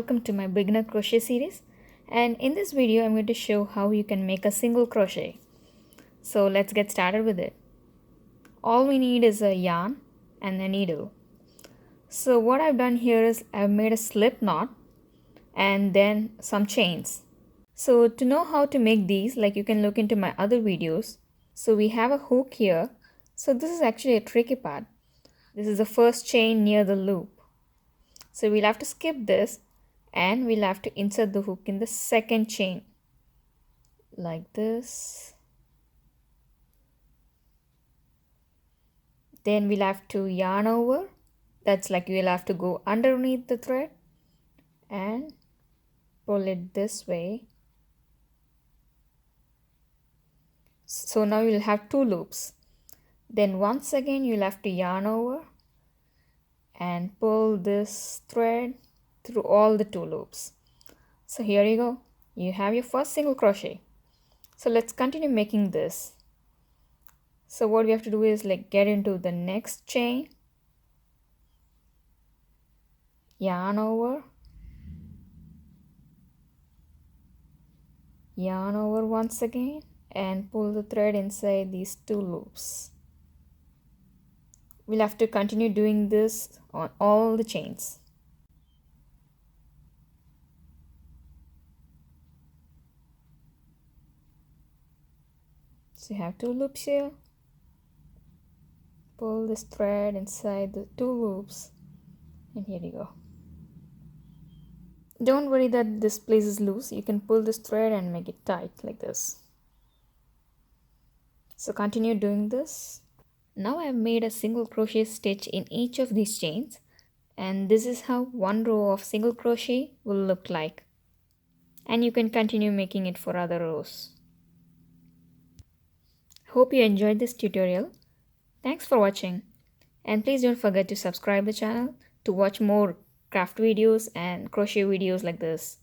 welcome to my beginner crochet series, and in this video I'm going to show how you can make a single crochet. So let's get started with it. All we need is a yarn and a needle. So what I've done here is I've made a slip knot and then some chains. So to know how to make these, like you can look into my other videos. So we have a hook here. So this is actually a tricky part. This is the first chain near the loop. So we'll have to skip this and we'll have to insert the hook in the second chain like this. Then we'll have to yarn over. That's like we'll have to go underneath the thread and pull it this way. So now you'll have two loops. Then once again you'll have to yarn over and pull this thread through all the two loops. So here you go. You have your first single crochet. So let's continue making this. So what we have to do is like get into the next chain, yarn over once again and pull the thread inside these two loops. We'll have to continue doing this on all the chains. So you have two loops here. Pull this thread inside the two loops and here you go. Don't worry that this place is loose. You can pull this thread and make it tight like this. So continue doing this. Now I have made a single crochet stitch in each of these chains, and this is how one row of single crochet will look like. And you can continue making it for other rows. Hope you enjoyed this tutorial. Thanks for watching, and please don't forget to subscribe the channel to watch more craft videos and crochet videos like this.